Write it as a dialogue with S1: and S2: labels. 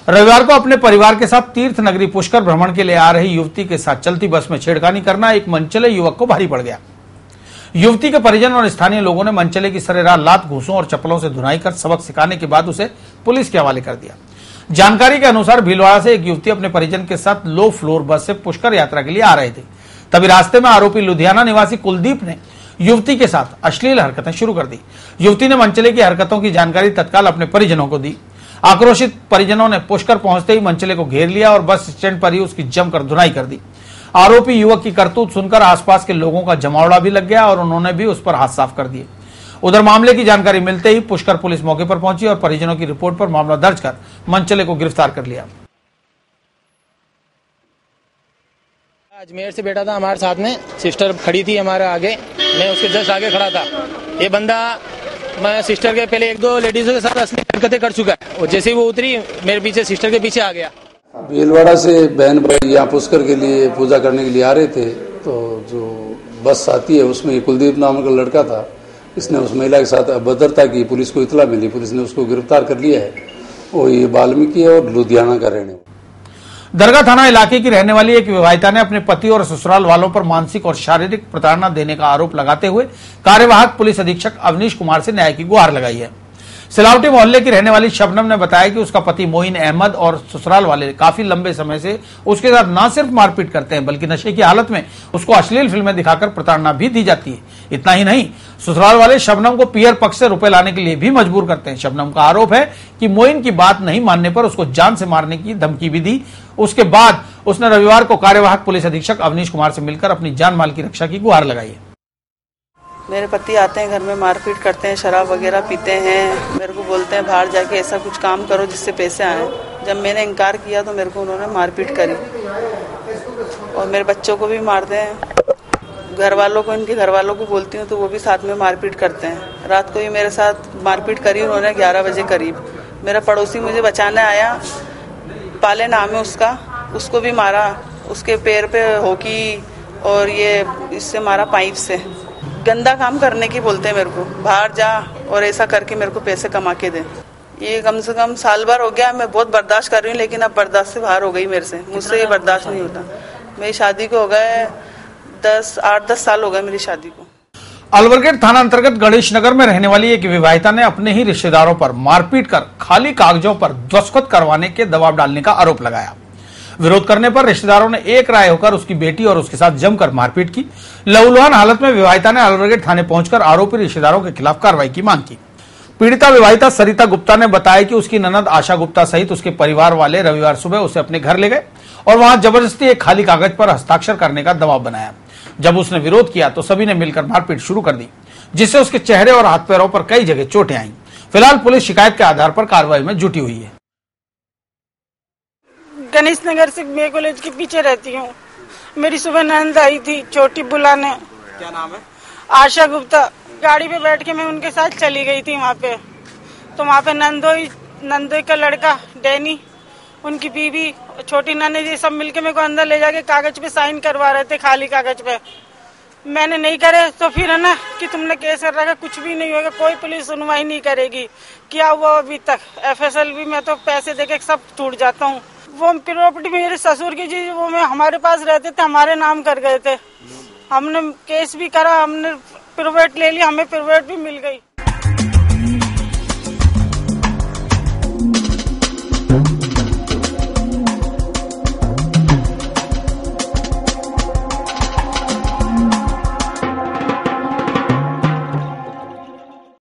S1: रविवार को अपने परिवार के साथ तीर्थ नगरी पुष्कर भ्रमण के लिए आ रही युवती के साथ चलती बस में छेड़खानी करना एक मनचले युवक को भारी पड़ गया। युवती के परिजन और स्थानीय लोगों ने मनचले की सरेराह लात, घूंसों और चप्पलों से धुनाई कर सबक सिखाने के बाद उसे पुलिस के हवाले कर दिया। जानकारी के अनुसार भीलवाड़ा से एक युवती अपने परिजन के साथ लो फ्लोर बस से पुष्कर यात्रा के लिए आ रहे थे। तभी रास्ते में आरोपी लुधियाना निवासी कुलदीप ने युवती के साथ अश्लील हरकतें शुरू कर दी। युवती ने मनचले की हरकतों की जानकारी तत्काल अपने परिजनों को दी। आक्रोशित परिजनों ने पुष्कर पहुंचते ही मनचले को घेर लिया और बस स्टैंड पर ही उसकी जमकर धुनाई कर दी। आरोपी युवक की करतूत सुनकर आसपास के लोगों का जमावड़ा भी लग गया और उन्होंने भी उस पर हाथ साफ कर दिए। उधर मामले की जानकारी मिलते ही पुष्कर पुलिस मौके पर पहुंची और परिजनों की रिपोर्ट पर मामला दर्ज कर मनचले को गिरफ्तार कर लिया।
S2: अजमेर से बैठा था हमारे साथ में, सिस्टर खड़ी थी हमारे आगे, मैं उसके जस्ट आगे खड़ा था। ये बंदा मैं सिस्टर के पहले एक दो लेडीजों के साथ असली हरकतें कर चुका है और जैसे ही वो उतरी मेरे पीछे सिस्टर के पीछे आ गया।
S3: भीलवाड़ा से बहन भाई यहाँ पुष्कर के लिए पूजा करने के लिए आ रहे थे, तो जो बस आती है उसमें कुलदीप नाम का लड़का था। इसने उस महिला के साथ अभद्रता की, पुलिस को इतला मिली, पुलिस ने उसको गिरफ्तार कर लिया है। वो ये वाल्मीकि है और लुधियाना का रहने।
S1: दरगाह थाना इलाके की रहने वाली एक विवाहिता ने अपने पति और ससुराल वालों पर मानसिक और शारीरिक प्रताड़ना देने का आरोप लगाते हुए कार्यवाहक पुलिस अधीक्षक अवनीश कुमार से न्याय की गुहार लगाई है। सिलावटी मोहल्ले की रहने वाली शबनम ने बताया कि उसका पति मोइन अहमद और ससुराल वाले काफी लंबे समय से उसके साथ न सिर्फ मारपीट करते हैं बल्कि नशे की हालत में उसको अश्लील फिल्में दिखाकर प्रताड़ना भी दी जाती है। इतना ही नहीं, ससुराल वाले शबनम को पियर पक्ष से रुपए लाने के लिए भी मजबूर करते हैं। शबनम का आरोप है कि मोइन की बात नहीं मानने पर उसको जान से मारने की धमकी भी दी। उसके बाद उसने रविवार को कार्यवाहक पुलिस अधीक्षक अवनीश कुमार से मिलकर अपनी जान माल की रक्षा की गुहार लगाई है।
S4: मेरे पति आते हैं घर में, मारपीट करते हैं, शराब वगैरह पीते हैं, मेरे को बोलते हैं बाहर जाके ऐसा कुछ काम करो जिससे पैसे आए। जब मैंने इनकार किया तो मेरे को उन्होंने मारपीट करी और मेरे बच्चों को भी मारते हैं। घर वालों को, इनके घर वालों को बोलती हूँ तो वो भी साथ में मारपीट करते हैं। रात को ही मेरे साथ मारपीट करी उन्होंने 11 बजे करीब। मेरा पड़ोसी मुझे बचाने आया, पाले नाम है उसका, उसको भी मारा, उसके पैर पे हॉकी और ये इससे मारा पाइप से। गंदा काम करने की बोलते हैं मेरे को, बाहर जा और ऐसा करके मेरे को पैसे कमा के दे। ये कम से कम साल भर हो गया, मैं बहुत बर्दाश्त कर रही हूँ लेकिन अब बर्दाश्त से बाहर हो गई मेरे से। मुझसे ये बर्दाश्त नहीं होता। मेरी शादी को हो गए 8-10 साल हो गए मेरी शादी को।
S1: अलवरगेट थाना अंतर्गत गणेश नगर में रहने वाली एक विवाहिता ने अपने ही रिश्तेदारों पर मारपीट कर खाली कागजों पर दस्तखत करवाने के दबाव डालने का आरोप लगाया। विरोध करने पर रिश्तेदारों ने एक राय होकर उसकी बेटी और उसके साथ जमकर मारपीट की। लहूलुहान हालत में विवाहिता ने अलवरगेट थाने पहुंचकर आरोपी रिश्तेदारों के खिलाफ कार्रवाई की मांग की। पीड़िता विवाहिता सरिता गुप्ता ने बताया कि उसकी ननद आशा गुप्ता सहित उसके परिवार वाले रविवार सुबह उसे अपने घर ले गए और वहां जबरदस्ती एक खाली कागज पर हस्ताक्षर करने का दबाव बनाया। जब उसने विरोध किया तो सभी ने मिलकर मारपीट शुरू कर दी, जिससे उसके चेहरे और हाथ पैरों पर कई जगह चोटें आईं। फिलहाल पुलिस शिकायत के आधार पर कार्रवाई में जुटी हुई है।
S5: गणेश नगर से बी कॉलेज के पीछे रहती हूँ। मेरी सुबह नंद आई थी छोटी बुलाने।
S2: क्या नाम है?
S5: आशा गुप्ता। गाड़ी पे बैठ के मैं उनके साथ चली गई थी वहाँ पे, तो वहाँ पे नंदोई का लड़का डैनी, उनकी बीवी, छोटी नन्हे जी सब मिलके मेरे को अंदर ले जाके कागज पे साइन करवा रहे थे, खाली कागज पे। मैंने नहीं करे तो फिर है ना कि तुमने केस कर रखा, कुछ भी नहीं होगा, कोई पुलिस सुनवाई नहीं करेगी। क्या हुआ अभी तक? FSL भी मैं तो पैसे देके सब टूट जाता हूँ। वो प्रॉपर्टी मेरे ससुर की जी, वो मैं हमारे पास रहते थे, हमारे नाम कर गए थे। हमने केस भी करा, हमने प्रोवेट ले लिया, हमें प्रोवेट भी मिल गई।